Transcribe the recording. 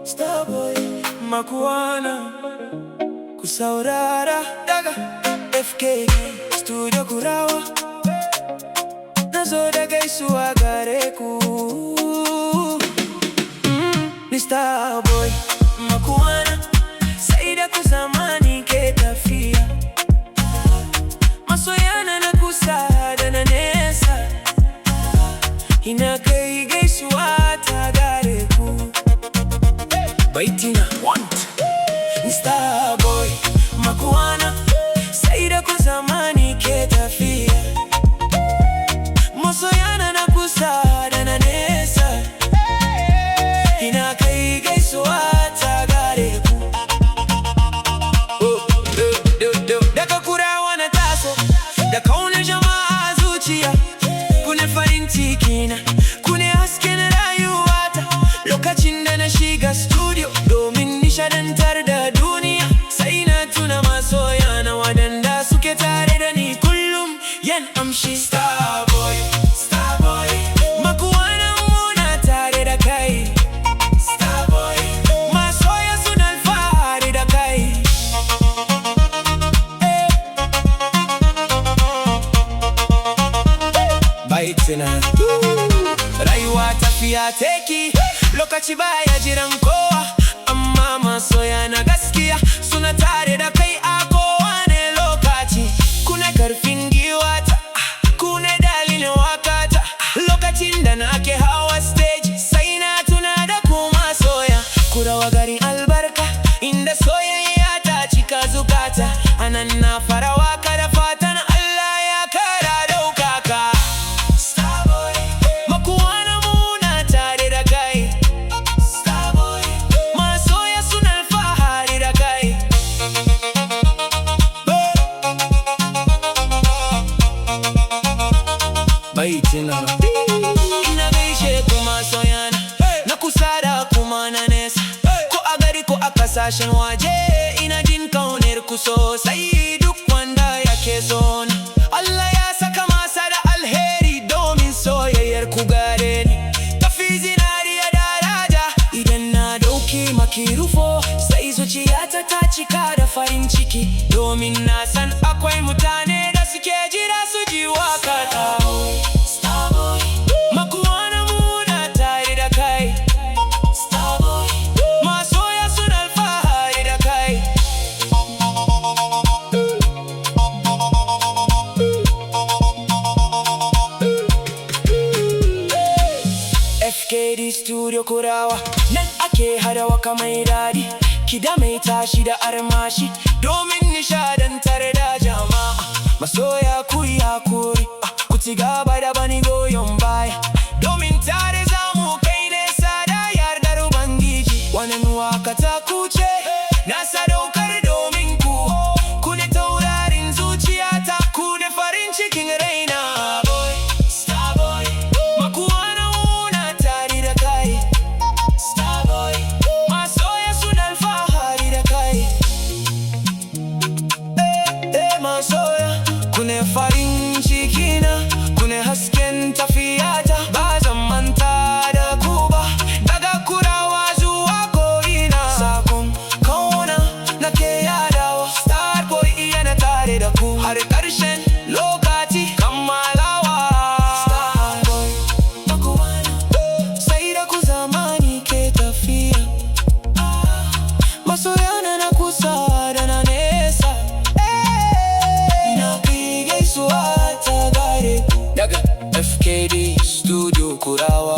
Starboy, Makuwana ku saurara daga FK Studio Kurawa. Nazo da gaisuwa gare ku. Ni Starboy, Makuwana, sai da ku zamani ke tafiya. Masoya na kusa da na nesa, ina kai gaisuwa ta gare ku. Baitina want Ni Starboy, Makuwana, sai da ku zamani ke tafiya. Masoya na kusa da na nesa, ina kai gaisuwa ta gare ku. Daga Kurawa na taso, da kaunar jama'a zuciya. Kune farin ciki na, kune hasken rayuwata. Lokacin da na shiga studio domin nishadantar da duniya, sai na tuna masoya na wadanda suke tare da ni kullum. Yan amshi Starboy, Starboy, Makuwana muna tare da kai. Starboy, masoya suna alfahari da kai. Baitina rayuwa tafiya teki, lokaci baya jiran kowa. Amma masoya na gaskiya suna tare da kai a kowane lokaci. Kune karfin giwata, kune dalilin wakata. Lokacin da na ke hawa stage, sai na tuna da ku masoya. Kurawa garin albarka, inda soyayya ta cika zukata. Anan na fara waka da fatan Allah ya kara daukaka. Starboy, Makuwana muna tare da kai. Starboy, masoya suna alfahari da kai. Baitina ina gaishe ku masoyana, na kusa da kuma na nesa. Ko a gari ko a kasashen waje, ina jin kaunar ku sosai. Duk wanda yake so na, Allah ya saka masa da alheri, domin soyayyar ku gare ni tafi zinariya daraja. Idan na dauki maki rufo, sai zuciyata ta cika da farin ciki, domin na san akwai mutane da suke jira su ji wakata. Starboy, Makuwana muna tare da kai. Starboy, masoya suna alfahari da kai. FKD Studio Kurawa, nan ake hada waka mai dadi, kida mai tashi da armashi, domin nishadantar da jama'a. Masoya ku yi hakuri, ku ci gaba da bani goyon baya, domin tare za mu kai nesa da yardar Ubangiji. Wannan waka ta kuce, na sadaukar domin ku. Ku ne taurarin zuciyata, ku ne farin cikin raina. Starboy, Makuwana muna tare da kai. Starboy, masoya suna alfahari da kai. Masoya, kune farin ciki na, kune hasken tafiyata. Ba zan manta da ku ba, daga Kurawa zuwa ko'ina. Sakon kauna nake yadawa, Starboy yana tare da ku har ƙarshen lokaci kammalawa. Starboy, Makuwana, sai da ku zamani ke tafiya. Masoya na kusa da na nesa, ina kai gaisuwa ta gare ku. Daga FKD Studio Kurawa.